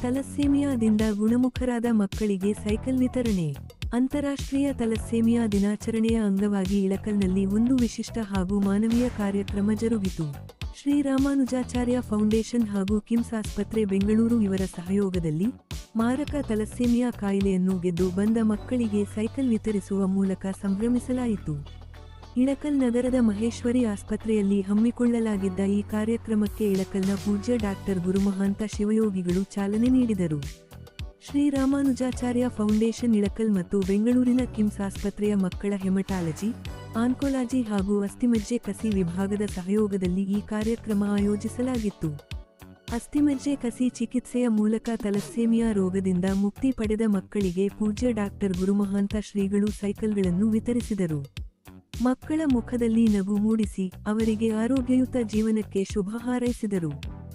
ಥಲಸ್ಸೇಮಿಯಾದಿಂದ ಗುಣಮುಖರಾದ ಮಕ್ಕಳಿಗೆ ಸೈಕಲ್ ವಿತರಣೆ. ಅಂತಾರಾಷ್ಟ್ರೀಯ ಥಲಸ್ಸೇಮಿಯಾ ದಿನಾಚರಣೆಯ ಅಂಗವಾಗಿ ಇಳಕಲ್ನಲ್ಲಿ ಒಂದು ವಿಶಿಷ್ಟ ಹಾಗೂ ಮಾನವೀಯ ಕಾರ್ಯಕ್ರಮ ಜರುಗಿತು. ಶ್ರೀ ರಾಮಾನುಜಾಚಾರ್ಯ ಫೌಂಡೇಶನ್ ಹಾಗೂ ಕಿಮ್ಸ್ ಆಸ್ಪತ್ರೆ ಬೆಂಗಳೂರು ಇವರ ಸಹಯೋಗದಲ್ಲಿ ಮಾರಕ ಥಲಸ್ಸೇಮಿಯಾ ಕಾಯಿಲೆಯನ್ನು ಗೆದ್ದು ಬಂದ ಮಕ್ಕಳಿಗೆ ಸೈಕಲ್ ವಿತರಿಸುವ ಮೂಲಕ ಸಂಭ್ರಮಿಸಲಾಯಿತು. ಇಳಕಲ್ ನಗರದ ಮಹೇಶ್ವರಿ ಆಸ್ಪತ್ರೆಯಲ್ಲಿ ಹಮ್ಮಿಕೊಳ್ಳಲಾಗಿದ್ದ ಈ ಕಾರ್ಯಕ್ರಮಕ್ಕೆ ಇಳಕಲ್ನ ಪೂಜ್ಯ ಡಾಕ್ಟರ್ ಗುರುಮಹಾಂತ ಶಿವಯೋಗಿಗಳು ಚಾಲನೆ ನೀಡಿದರು. ಶ್ರೀ ರಾಮಾನುಜಾಚಾರ್ಯ ಫೌಂಡೇಶನ್ ಇಳಕಲ್ ಮತ್ತು ಬೆಂಗಳೂರಿನ ಕಿಮ್ಸ್ ಆಸ್ಪತ್ರೆಯ ಮಕ್ಕಳ ಹೆಮಟಾಲಜಿ, ಆನ್ಕೋಲಾಜಿ ಹಾಗೂ ಅಸ್ಥಿಮಜ್ಜೆ ಕಸಿ ವಿಭಾಗದ ಸಹಯೋಗದಲ್ಲಿ ಈ ಕಾರ್ಯಕ್ರಮ ಆಯೋಜಿಸಲಾಗಿತ್ತು. ಅಸ್ಥಿಮಜ್ಜೆ ಕಸಿ ಚಿಕಿತ್ಸೆಯ ಮೂಲಕ ಥಲಸ್ಸೇಮಿಯಾ ರೋಗದಿಂದ ಮುಕ್ತಿ ಪಡೆದ ಮಕ್ಕಳಿಗೆ ಪೂಜ್ಯ ಡಾಕ್ಟರ್ ಗುರುಮಹಾಂತ ಶ್ರೀಗಳು ಸೈಕಲ್ಗಳನ್ನು ವಿತರಿಸಿದರು. ಮಕ್ಕಳ ಮುಖದಲ್ಲಿ ನಗು ಮೂಡಿಸಿ ಅವರಿಗೆ ಆರೋಗ್ಯಯುತ ಜೀವನಕ್ಕೆ ಶುಭ ಹಾರೈಸಿದರು.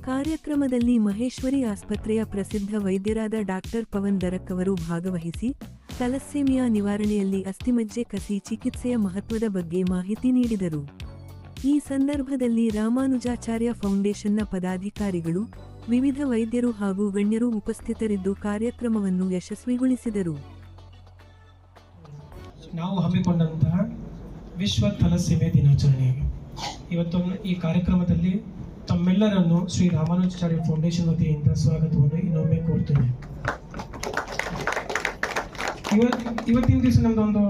ಕಾರ್ಯಕ್ರಮದಲ್ಲಿ ಮಹೇಶ್ವರಿ ಆಸ್ಪತ್ರೆಯ ಪ್ರಸಿದ್ಧ ವೈದ್ಯರಾದ ಡಾಕ್ಟರ್ ಪವನ್ ದರಕ್ ಅವರು ಭಾಗವಹಿಸಿ ಥಲಸ್ಸೇಮಿಯಾ ನಿವಾರಣೆಯಲ್ಲಿ ಅಸ್ಥಿಮಜ್ಜೆ ಕಸಿ ಚಿಕಿತ್ಸೆಯ ಮಹತ್ವದ ಬಗ್ಗೆ ಮಾಹಿತಿ ನೀಡಿದರು. ಈ ಸಂದರ್ಭದಲ್ಲಿ ರಾಮಾನುಜಾಚಾರ್ಯ ಫೌಂಡೇಶನ್ನ ಪದಾಧಿಕಾರಿಗಳು, ವಿವಿಧ ವೈದ್ಯರು ಹಾಗೂ ಗಣ್ಯರು ಉಪಸ್ಥಿತರಿದ್ದು ಕಾರ್ಯಕ್ರಮವನ್ನು ಯಶಸ್ವಿಗೊಳಿಸಿದರು. ನಾವು ಹಮ್ಮಿಕೊಂಡಂತಹ ವಿಶ್ವ ಥಲಸ್ಸೇಮಿಯಾ ದಿನಾಚರಣೆ ಇವತ್ತು ಈ ಕಾರ್ಯಕ್ರಮದಲ್ಲಿ ತಮ್ಮೆಲ್ಲರನ್ನು ಶ್ರೀ ರಾಮಾನುಜಾಚಾರ್ಯ ಫೌಂಡೇಶನ್ ವತಿಯಿಂದ ಸ್ವಾಗತವನ್ನು ಇನ್ನೊಮ್ಮೆ ಕೋರ್ತೇನೆ. ಇವತ್ತಿನ ದಿವಸ ನಮ್ದೊಂದು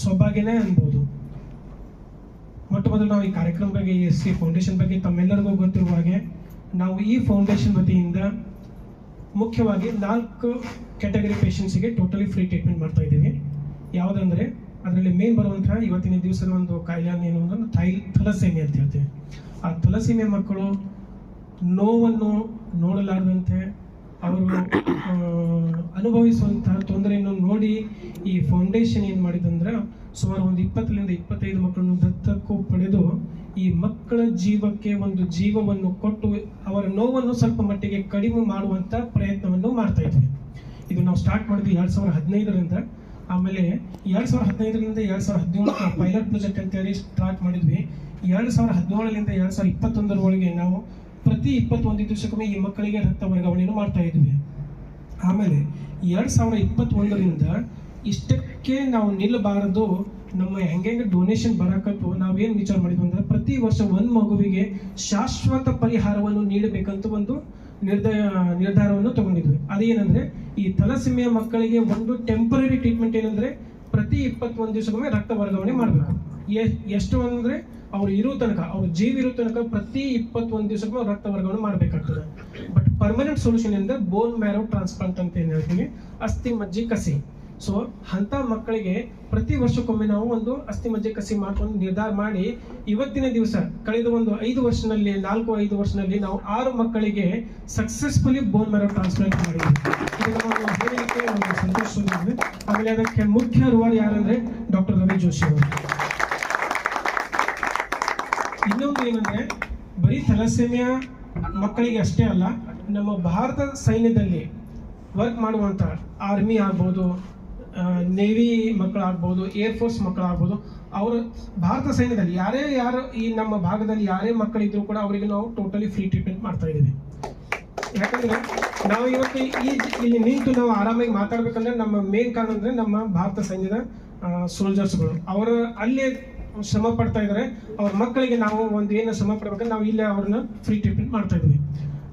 ಸೌಭಾಗ್ಯನೇ ಅನ್ಬೋದು. ಮೊಟ್ಟ ಮೊದಲು ನಾವು ಈ ಕಾರ್ಯಕ್ರಮ ಬಗ್ಗೆ, ಈ ಫೌಂಡೇಶನ್ ಬಗ್ಗೆ ತಮ್ಮೆಲ್ಲರಿಗೂ ಗೊತ್ತಿರುವ ಹಾಗೆ ನಾವು ಈ ಫೌಂಡೇಶನ್ ವತಿಯಿಂದ ಮುಖ್ಯವಾಗಿ 4 ಕ್ಯಾಟಗರಿ ಪೇಷಂಟ್ಸಿಗೆ ಟೋಟಲಿ ಫ್ರೀ ಟ್ರೀಟ್ಮೆಂಟ್ ಮಾಡ್ತಾ ಇದ್ದೀವಿ. ಯಾವುದಂದ್ರೆ ಅದರಲ್ಲಿ ಮೇನ್ ಬರುವಂತಹ ಇವತ್ತಿನ ದಿವಸದ ಒಂದು ಕಾಯಿಲೆ ಏನು ಅಂದ್ರೆ ಥಲಸ್ಸೇಮಿಯಾ ಅಂತ ಹೇಳ್ತೀವಿ. ಆ ಥಲಸ್ಸೇಮಿಯಾ ಮಕ್ಕಳು ನೋವನ್ನು ನೋಡಲಾರದಂತೆ ಅವರು ಅನುಭವಿಸುವಂತಹ ತೊಂದರೆಯನ್ನು ನೋಡಿ ಈ ಫೌಂಡೇಶನ್ ಏನು ಮಾಡಿದಂದ್ರೆ ಸುಮಾರು ಒಂದು 20ರಿಂದ 25 ಮಕ್ಕಳನ್ನು ದತ್ತಕ್ಕೂ ಪಡೆದು ಈ ಮಕ್ಕಳ ಜೀವಕ್ಕೆ ಒಂದು ಜೀವವನ್ನು ಕೊಟ್ಟು ಅವರ ನೋವನ್ನು ಸ್ವಲ್ಪ ಮಟ್ಟಿಗೆ ಕಡಿಮೆ ಮಾಡುವಂತ ಪ್ರಯತ್ನವನ್ನು ಮಾಡ್ತಾ ಇದ್ವಿ. ಇದು ನಾವು ಸ್ಟಾರ್ಟ್ ಮಾಡಿದ್ವಿ 2015ರಿಂದ. ಆಮೇಲೆ 2015ರಿಂದ 2017 ಪೈಲಟ್ ಪ್ರಾಜೆಕ್ಟ್ ಅಂತೇಳಿ ಸ್ಟಾರ್ಟ್ ಮಾಡಿದ್ವಿ. 2017ರಿಂದ 2021 ನಾವು ಪ್ರತಿ 21 ದಿವಸಕ್ಕೊಮ್ಮೆ ಈ ಮಕ್ಕಳಿಗೆ ರಕ್ತ ವರ್ಗಾವಣೆಯನ್ನು ಮಾಡ್ತಾ ಇದ್ವಿ. ಆಮೇಲೆ 2021ರಿಂದ ಇಷ್ಟಕ್ಕೆ ನಾವು ನಿಲ್ಲಬಾರದು, ನಮ್ಮ ಹೆಂಗೆ ಡೊನೇಷನ್ ಬರಕತ್ತು ನಾವೇನು ವಿಚಾರ ಮಾಡಿದ್ವಿ ಅಂದ್ರೆ ಪ್ರತಿ ವರ್ಷ ಒಂದು ಮಗುವಿಗೆ ಶಾಶ್ವತ ಪರಿಹಾರವನ್ನು ನೀಡಬೇಕಂತ ಒಂದು ನಿರ್ಧಾರವನ್ನು ತಗೊಂಡಿದ್ವಿ. ಅದೇನಂದ್ರೆ ಈ ಥಲಸ್ಸೇಮಿಯಾ ಮಕ್ಕಳಿಗೆ ಒಂದು ಟೆಂಪರರಿ ಟ್ರೀಟ್ಮೆಂಟ್ ಏನಂದ್ರೆ ಪ್ರತಿ 21 ದಿವಸಕ್ಕೊಮ್ಮೆ ರಕ್ತ ವರ್ಗಾವಣೆ ಮಾಡಬೇಕು. ಎಷ್ಟು ಅಂದ್ರೆ ಅವ್ರು ಇರೋ ತನಕ, ಅವ್ರ ಜೀವ ಇರೋ ತನಕ ಪ್ರತಿ 21 ದಿವಸಕ್ಕೊಮ್ಮೆ ರಕ್ತ ವರ್ಗಾವಣೆ ಮಾಡಬೇಕಾಗ್ತದೆ. ಬಟ್ ಪರ್ಮನೆಂಟ್ ಸೊಲ್ಯೂಷನ್ ಅಂದ್ರೆ ಬೋನ್ ಮ್ಯಾರೋ ಟ್ರಾನ್ಸ್ಪ್ಲಾಂಟ್ ಅಂತ ಏನ್ ಹೇಳ್ತೀವಿ, ಅಸ್ಥಿ ಮಜ್ಜೆ ಕಸಿ. ಸೊ ಅಂತ ಮಕ್ಕಳಿಗೆ ಪ್ರತಿ ವರ್ಷಕ್ಕೊಮ್ಮೆ ನಾವು ಒಂದು ಅಸ್ಥಿ ಮಜ್ಜೆ ಕಸಿ ಮಾಡ್ಕೊಂಡು ನಿರ್ಧಾರ ಮಾಡಿ ಇವತ್ತಿನ ದಿವಸ ಕಳೆದ ಒಂದು 5 ವರ್ಷದಲ್ಲಿ 4-5 ವರ್ಷದಲ್ಲಿ ನಾವು 6 ಮಕ್ಕಳಿಗೆ ಸಕ್ಸಸ್ಫುಲಿ ಬೋನ್ ಮ್ಯಾರೋ ಟ್ರಾನ್ಸ್ಪ್ಲಾಂಟ್ ಮಾಡಿದ್ವಿ. ಇದನ್ನು ಹೇಳಲಿಕ್ಕೆ ಒಂದು ಸಂತೋಷವಿದೆ. ಆಮೇಲೆ ಅದಕ್ಕೆ ಮುಖ್ಯ ರೂವಾರಿ ಯಾರಂದ್ರೆ ಡಾಕ್ಟರ್ ರವಿ ಜೋಶಿ ಅವರು. ಇನ್ನೊಂದು ಏನಂದ್ರೆ ಬರೀ ಥಲಸ್ಸೇಮಿಯಾ ಮಕ್ಕಳಿಗೆ ಅಷ್ಟೇ ಅಲ್ಲ, ನಮ್ಮ ಭಾರತ ಸೈನ್ಯದಲ್ಲಿ ವರ್ಕ್ ಮಾಡುವಂತ ಆರ್ಮಿ ಆಗ್ಬೋದು, ನೇವಿ ಮಕ್ಕಳಾಗ್ಬೋದು, ಏರ್ಫೋರ್ಸ್ ಮಕ್ಕಳಾಗ್ಬೋದು, ಅವರು ಭಾರತ ಸೈನ್ಯದಲ್ಲಿ ಯಾರು ಈ ನಮ್ಮ ಭಾಗದಲ್ಲಿ ಯಾರೇ ಮಕ್ಕಳಿದ್ರು ಕೂಡ ಅವರಿಗೆ ನಾವು ಟೋಟಲಿ ಫ್ರೀ ಟ್ರೀಟ್ಮೆಂಟ್ ಮಾಡ್ತಾ ಇದ್ದೀವಿ. ಯಾಕಂದ್ರೆ ನಾವು ಇವತ್ತು ಇಲ್ಲಿ ನಿಂತು ನಾವು ಆರಾಮಾಗಿ ಮಾತಾಡ್ಬೇಕಂದ್ರೆ ನಮ್ಮ ಮೇನ್ ಕಾರಣ ಅಂದ್ರೆ ನಮ್ಮ ಭಾರತ ಸೈನ್ಯದ ಸೋಲ್ಜರ್ಸ್ಗಳು ಅವರು ಅಲ್ಲೇ ಶ್ರಮ ಪಡ್ತಾ ಇದ್ದಾರೆ. ಅವ್ರ ಮಕ್ಕಳಿಗೆ ನಾವು ಒಂದು ಏನು ಶ್ರಮ ಪಡ್ಬೇಕಂದ್ರೆ ನಾವು ಇಲ್ಲೇ ಅವ್ರನ್ನ ಫ್ರೀ ಟ್ರೀಟ್ಮೆಂಟ್ ಮಾಡ್ತಾ ಇದ್ವಿ.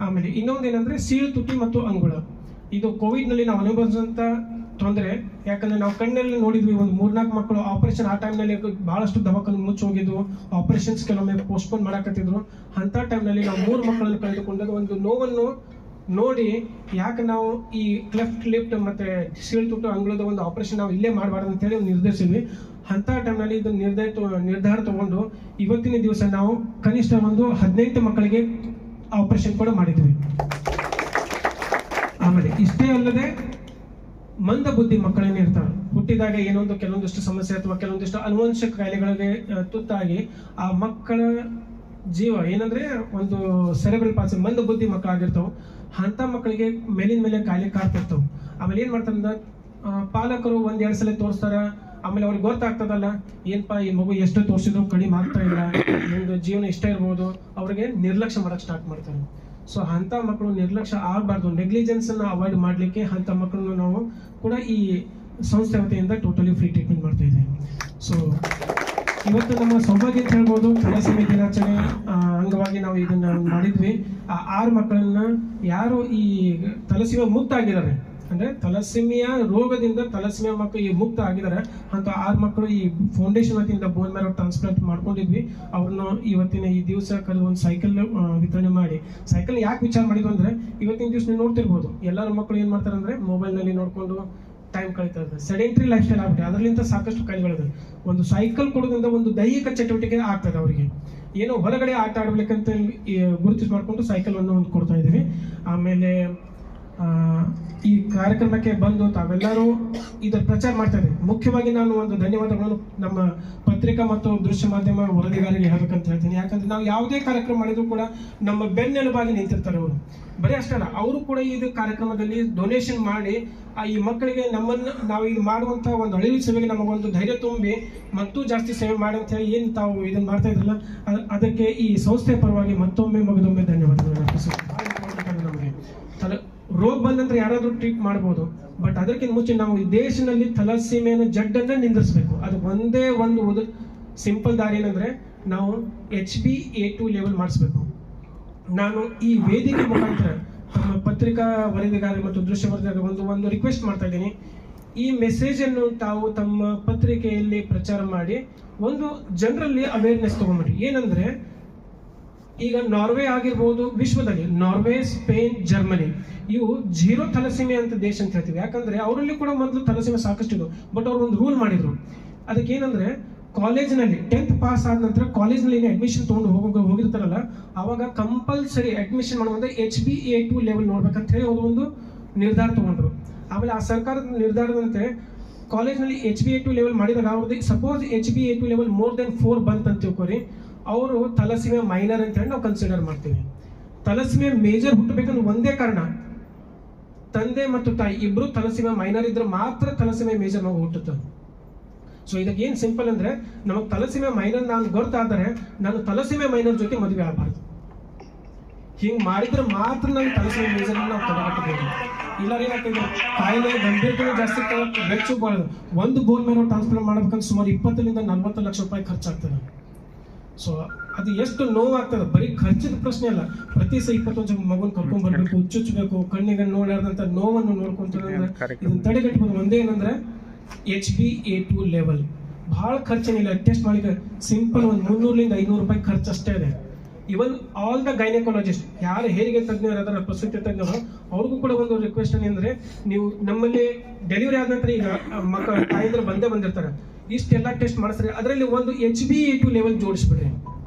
ಆಮೇಲೆ ಇನ್ನೊಂದು ಏನಂದ್ರೆ ಸೀಳು ತುಟಿ ಮತ್ತು ಅಂಗುಳ, ಇದು ಕೋವಿಡ್ ನಲ್ಲಿ ನಾವು ಅನುಭವಿಸುವಂತ ತೊಂದರೆ. ಯಾಕಂದ್ರೆ ನಾವು ಕಣ್ಣಲ್ಲಿ ನೋಡಿದ್ವಿ ಒಂದು 3-4 ಮಕ್ಕಳು ಆಪರೇಷನ್ ಆ ಟೈಮ್ನಲ್ಲಿ ಬಹಳಷ್ಟು ದವಾಖಾನೆ ಮುಚ್ಚಿ ಹೋಗಿದ್ವು, ಆಪರೇಷನ್ಸ್ ಕೆಲವೊಮ್ಮೆ ಪೋಸ್ಟ್ಪೋನ್ ಮಾಡಕತ್ತಿದ್ರು. ಅಂತ ಟೈಮ್ನಲ್ಲಿ ನಾವು 3 ಮಕ್ಕಳನ್ನು ಕಳೆದುಕೊಂಡದ್ದು ಒಂದು ನೋವನ್ನು ನೋಡಿ ಯಾಕೆ ನಾವು ಈ ಕ್ಲೆಫ್ಟ್ ಲಿಫ್ಟ್ ಮತ್ತೆ ಸೀಳ್ತುಟ್ಟು ಅಂಗಳದ ಒಂದು ಆಪರೇಷನ್ ನಾವು ಇಲ್ಲೇ ಮಾಡಬಾರ್ದು ಅಂತ ಹೇಳಿ ನಿರ್ಧರಿಸಿದ್ವಿ. ಅಂತ ಟೈಮ್ನಲ್ಲಿ ಇದು ನಿರ್ಧಾರ ತಗೊಂಡು ಇವತ್ತಿನ ದಿವಸ ನಾವು ಕನಿಷ್ಠ ಒಂದು 18 ಮಕ್ಕಳಿಗೆ ಆಪರೇಷನ್ ಕೂಡ ಮಾಡಿದ್ವಿ. ಆಮೇಲೆ ಇಷ್ಟೇ ಅಲ್ಲದೆ ಮಂದ ಬುದ್ಧಿ ಮಕ್ಕಳೇನಿರ್ತಾರೆ, ಹುಟ್ಟಿದಾಗ ಕೆಲವೊಂದಿಷ್ಟು ಸಮಸ್ಯೆ ಅಥವಾ ಕೆಲವೊಂದಿಷ್ಟು ಅನುವಂಶಿಕ ಕಾಯಿಲೆಗಳಿಗೆ ತುತ್ತಾಗಿ ಆ ಮಕ್ಕಳ ಜೀವ ಏನಂದ್ರೆ ಒಂದು ಸೆರೆಬ್ರಲ್ ಪಾಲ್ಸಿ ಮಂದ ಬುದ್ಧಿ ಮಕ್ಕಳಾಗಿರ್ತಾವ. ಅಂತ ಮಕ್ಕಳಿಗೆ ಮೇಲಿನ ಮೇಲೆ ಕಾಯಿಲೆ ಕಾಡ್ತಿರ್ತಾವ. ಆಮೇಲೆ ಏನ್ ಮಾಡ್ತಾರ ಪಾಲಕರು 1-2 ಸಲ ತೋರಿಸ್ತಾರ. ಆಮೇಲೆ ಅವ್ರಿಗೆ ಗೊತ್ತಾಗ್ತದಲ್ಲ ಏನಪ್ಪಾ ಈ ಮಗು ಎಷ್ಟು ತೋರಿಸಿದ್ರು ಕಡಿಮೆ ಆಗ್ತಾ ಇಲ್ಲ, ಒಂದು ಜೀವನ ಇಷ್ಟ ಇರ್ಬೋದು, ಅವ್ರಿಗೆ ನಿರ್ಲಕ್ಷ್ಯ ಮಾಡಕ್ ಸ್ಟಾರ್ಟ್ ಮಾಡ್ತಾರೆ. ಸೊ ಅಂಥ ಮಕ್ಕಳು ನಿರ್ಲಕ್ಷ್ಯ ಆಗಬಾರ್ದು, ನೆಗ್ಲಿಜೆನ್ಸನ್ನು ಅವಾಯ್ಡ್ ಮಾಡಲಿಕ್ಕೆ ಅಂಥ ಮಕ್ಕಳನ್ನು ನಾವು ಕೂಡ ಈ ಸಂಸ್ಥೆ ವತಿಯಿಂದ ಟೋಟಲಿ ಫ್ರೀ ಟ್ರೀಟ್ಮೆಂಟ್ ಮಾಡ್ತಾ ಇದ್ದೇವೆ. ಸೊ ಇವತ್ತು ನಮ್ಮ ಸೌಭಾಗ್ಯ ಅಂತ ಹೇಳ್ಬೋದು, ಥಲಸೆಮಿಯಾ ದಿನಾಚರಣೆ ಅಂಗವಾಗಿ ನಾವು ಇದನ್ನ ಮಾಡಿದ್ವಿ. ಆ 6 ಮಕ್ಕಳನ್ನ ಯಾರು ಈ ಥಲಸೆಮಿಯಾ ಮುಕ್ತ ಆಗಿದ್ದಾರೆ, ಅಂದ್ರೆ ಥಲಸೆಮಿಯಾ ರೋಗದಿಂದ ಥಲಸೆಮಿಯಾ ಮಕ್ಕಳು ಈ ಮುಕ್ತ ಆಗಿದ್ದಾರೆ ಅಂತ 6 ಮಕ್ಕಳು ಈ ಫೌಂಡೇಶನ್ ವತಿಯಿಂದ ಬೋನ್ ಮ್ಯಾರೋ ಟ್ರಾನ್ಸ್ಪ್ಲಾಂಟ್ ಮಾಡ್ಕೊಂಡಿದ್ವಿ. ಅವ್ರನ್ನ ಇವತ್ತಿನ ಈ ದಿವಸ ಕರೆದು ಒಂದು ಸೈಕಲ್ ವಿತರಣೆ ಮಾಡಿ, ಸೈಕಲ್ ಯಾಕೆ ವಿಚಾರ ಮಾಡಿದ್ವಿ ಅಂದ್ರೆ ಇವತ್ತಿನ ದಿವಸ ನೀವು ನೋಡ್ತಿರ್ಬೋದು ಎಲ್ಲರ ಮಕ್ಕಳು ಏನ್ ಮಾಡ್ತಾರೆ ಅಂದ್ರೆ ಮೊಬೈಲ್ನಲ್ಲಿ ನೋಡ್ಕೊಂಡು ಟೈಮ್ ಕಳೀತಾ ಇದ್ದಾರೆ, ಸೆಡೆಂಟ್ರಿ ಲೈಫ್ ಸ್ಟೈಲ್ ಆಗ್ಬಿಟ್ಟು ಅದರಿಂದ ಸಾಕಷ್ಟು ಕಾಯಿಲೆಗಳಿದೆ. ಒಂದು ಸೈಕಲ್ ಕೊಡೋದ್ರಿಂದ ಒಂದು ದೈಹಿಕ ಚಟುವಟಿಕೆ ಆಗ್ತದೆ, ಅವರಿಗೆ ಏನೋ ಹೊರಗಡೆ ಆಟ ಆಡ್ಬೇಕಂತ ಗುರುತಿಸಿ ಮಾಡಿಕೊಂಡು ಸೈಕಲ್ ಅನ್ನು ಒಂದು ಕೊಡ್ತಾ ಇದ್ದೀವಿ. ಆಮೇಲೆ ಈ ಕಾರ್ಯಕ್ರಮಕ್ಕೆ ಬಂದು ತಾವೆಲ್ಲರೂ ಇದರ ಪ್ರಚಾರ ಮಾಡ್ತಾ ಇದ್ದೀವಿ. ಮುಖ್ಯವಾಗಿ ನಾನು ಒಂದು ಧನ್ಯವಾದಗಳನ್ನು ನಮ್ಮ ಪತ್ರಿಕಾ ಮತ್ತು ದೃಶ್ಯ ಮಾಧ್ಯಮ ವರದಿಗಾರರಿಗೆ ಹೇಳ್ಬೇಕಂತ ಹೇಳ್ತೀನಿ. ಯಾಕಂದ್ರೆ ನಾವು ಯಾವುದೇ ಕಾರ್ಯಕ್ರಮ ಮಾಡಿದ್ರು ಕೂಡ ನಮ್ಮ ಬೆನ್ನೆಲುಬಾಗಿ ನಿಂತಿರ್ತಾರೆ ಅವರು. ಬರೀ ಅಷ್ಟಲ್ಲ, ಅವರು ಕೂಡ ಇದು ಕಾರ್ಯಕ್ರಮದಲ್ಲಿ ಡೊನೇಷನ್ ಮಾಡಿ ಈ ಮಕ್ಕಳಿಗೆ ನಮ್ಮನ್ನು ನಾವು ಇದು ಮಾಡುವಂಥ ಒಂದು ಅಳಿವು ಸೇವೆಗೆ ನಮಗೊಂದು ಧೈರ್ಯ ತುಂಬಿ ಮತ್ತೂ ಜಾಸ್ತಿ ಸೇವೆ ಮಾಡಿ ಅಂತ ಹೇಳಿ ಏನು ತಾವು ಇದನ್ನು ಮಾಡ್ತಾ ಇದ್ರಲ್ಲ, ಅದಕ್ಕೆ ಈ ಸಂಸ್ಥೆ ಪರವಾಗಿ ಮತ್ತೊಮ್ಮೆ ಮಗದೊಮ್ಮೆ ಧನ್ಯವಾದಗಳು ಅರ್ಪಿಸುತ್ತೇನೆ. ನಮಗೆ ರೋಗ ಬಂದಂದ್ರೆ ಯಾರಾದ್ರೂ ಟ್ರೀಟ್ ಮಾಡ್ಬೋದು, ಬಟ್ ಅದಕ್ಕಿಂತ ಮುಂಚೆ ನಾವು ಈ ದೇಶದಲ್ಲಿ ಥಲಸೆಮಿಯಾ ಜಡ್ಡನ್ನ ನಿಂದಿರಿಸಬೇಕು. ಅದು ಒಂದೇ ಒಂದು ಸಿಂಪಲ್ ದಾರಿ ಏನಂದ್ರೆ ನಾವು HbA2 ಲೆವೆಲ್ ಮಾಡಿಸ್ಬೇಕು. ನಾನು ಈ ವೇದಿಕೆ ಮುಖಾಂತರ ನಮ್ಮ ಪತ್ರಿಕಾ ವರದಿಗಾರ ಮತ್ತು ದೃಶ್ಯ ವರದಿಗಾರ ಒಂದು ರಿಕ್ವೆಸ್ಟ್ ಮಾಡ್ತಾ ಇದ್ದೀನಿ. ಈ ಮೆಸೇಜ್ ಅನ್ನು ತಾವು ತಮ್ಮ ಪತ್ರಿಕೆಯಲ್ಲಿ ಪ್ರಚಾರ ಮಾಡಿ ಒಂದು ಜನರಲ್ಲಿ ಅವೇರ್ನೆಸ್ ತಗೊಂಡ್ಬಿಡಿ. ಏನಂದ್ರೆ ಈಗ ನಾರ್ವೆ ಆಗಿರ್ಬೋದು, ವಿಶ್ವದಲ್ಲಿ ನಾರ್ವೆ, ಸ್ಪೇನ್, ಜರ್ಮನಿ ಇವು 0 ಥಲಸೆಮಿಯಾ ಅಂತ ದೇಶ ಅಂತ ಹೇಳ್ತೀವಿ. ಯಾಕಂದ್ರೆ ಅವರಲ್ಲಿ ಕೂಡ ಮೊದಲು ಥಲಸೆಮಿಯಾ ಸಾಕಷ್ಟು ಇದು, ಬಟ್ ಅವ್ರು ಒಂದು ರೂಲ್ ಮಾಡಿದ್ರು. ಅದಕ್ಕೆ ಏನಂದ್ರೆ ಕಾಲೇಜ್ನಲ್ಲಿ 10th ಪಾಸ್ ಆದ ನಂತರ ಕಾಲೇಜ್ನಲ್ಲಿ ಅಡ್ಮಿಷನ್ ತೊಗೊಂಡು ಹೋಗಿರ್ತಾರಲ್ಲ, ಅವಾಗ ಕಂಪಲ್ಸರಿ ಅಡ್ಮಿಷನ್ ಮಾಡುವಂತ HbA2 ಲೆವೆಲ್ ನೋಡ್ಬೇಕಂತ ಹೇಳಿ ಅವರು ಒಂದು ನಿರ್ಧಾರ ತಗೊಂಡ್ರು. ಆಮೇಲೆ ಆ ಸರ್ಕಾರದ ನಿರ್ಧಾರದಂತೆ ಕಾಲೇಜ್ನಲ್ಲಿ HbA2 ಲೆವೆಲ್ ಮಾಡಿದಾಗ ಅವ್ರದ್ದು suppose HbA2 level more than 4 ಬಂತಂತ ತಿಳ್ಕೊರಿ, ಅವರು ಥಲಸೆಮಿಯಾ ಮೈನರ್ ಅಂತ ಹೇಳಿ ನಾವು ಕನ್ಸಿಡರ್ ಮಾಡ್ತೀವಿ. ಥಲಸೆಮಿಯಾ ಮೇಜರ್ ಹುಟ್ಟಬೇಕಂದ್ರೆ ಒಂದೇ ಕಾರಣ, ತಂದೆ ಮತ್ತು ತಾಯಿ ಇಬ್ರು ಥಲಸೆಮಿಯಾ ಮೈನರ್ ಇದ್ರೆ ಮಾತ್ರ ಥಲಸೆಮಿಯಾ ಮೇಜರ್ ಮಗು ಹುಟ್ಟುತ್ತೆ. ಸೊ ಇದಕ್ಕೆ ಏನ್ ಸಿಂಪಲ್ ಅಂದ್ರೆ, ನಮಗೆ ಥಲಸೆಮಿಯಾ ಮೈನರ್ ನಾನು ಗೊತ್ತಾದರೆ ನಾನು ಥಲಸೆಮಿಯಾ ಮೈನರ್ ಜೊತೆ ಮದುವೆ ಆಗಬಾರ್ದು. ಹಿಂಗ್ ಮಾಡಿದ್ರೆ ಮಾತ್ರ ನಾವು ಥಲಸೆಮಿಯಾ ಮೇಜರ್ ನಾವು ತಡೆಗಟ್ಟಬಹುದು. ಇಲ್ಲ ಏನಾಗ್ತದೆ, ಕಾಯಿಲೆ ಗಂಭೀರತೆ ಜಾಸ್ತಿ ವೆಚ್ಚ ಒಂದು ಬೋನ್ ಮ್ಯಾರೋ ಟ್ರಾನ್ಸ್ಪ್ಲಾಂಟ್ ಮಾಡ್ಬೇಕಂದ್ರೆ ಸುಮಾರು 20 ರಿಂದ 40 ಲಕ್ಷ ರೂಪಾಯಿ ಖರ್ಚಾಗ್ತದೆ. ಸೊ ಅದು ಎಷ್ಟು ನೋವಾಗ್ತದೆ, ಬರೀ ಖರ್ಚಿದ ಪ್ರಶ್ನೆ ಅಲ್ಲ, ಪ್ರತಿ 21 ಮಗುನ್ ಕರ್ಕೊಂಡ್ ಬರ್ಬೇಕು, ಚುಚ್ಚಬೇಕು, ಕಣ್ಣಿಗೆ ನೋಡಾರ್ದಂತ ನೋವನ್ನು ನೋಡ್ಕೊಂತಾರೆ. ಇದನ್ನ ತಡೆಗಟ್ಟಬಹುದು ಒಂದೇ ಏನಂದ್ರೆ HbA2 ಲೆವೆಲ್. ಬಹಳ ಖರ್ಚೇನಿಲ್ಲ, ಟೆಸ್ಟ್ ಮಾಡಿದ್ರೆ ಸಿಂಪಲ್ ಒಂದು 300 ರಿಂದ 500 ರೂಪಾಯಿ ಖರ್ಚು ಅಷ್ಟೇ ಇದೆ. ಇವನ್ ಆಲ್ ದ ಗೈನಕಾಲಜಿಸ್ಟ್ ಯಾರು ಹೆರಿಗೆ ತಜ್ಞರು ಅದರ ಪ್ರಸೂತಿ ತಜ್ಞರು ಅವ್ರಿಗೂ ಕೂಡ ಒಂದು ರಿಕ್ವೆಸ್ಟ್ ಏನಂದ್ರೆ, ನೀವು ನಮ್ಮಲ್ಲಿ ಡೆಲಿವರಿ ಆದ ನಂತರ ಈಗ ಮಕ್ಕಳ ತಾಯಿದ್ರು ಬಂದಿರ್ತಾರೆ, ಇಷ್ಟೆಲ್ಲ ಟೆಸ್ಟ್ ಮಾಡಿಸ್ರಿ, ಅದರಲ್ಲಿ ಒಂದು HbA2 ಲೆವೆಲ್ ಜೋಡಿಸ್ಬಿಡ್ರಿ.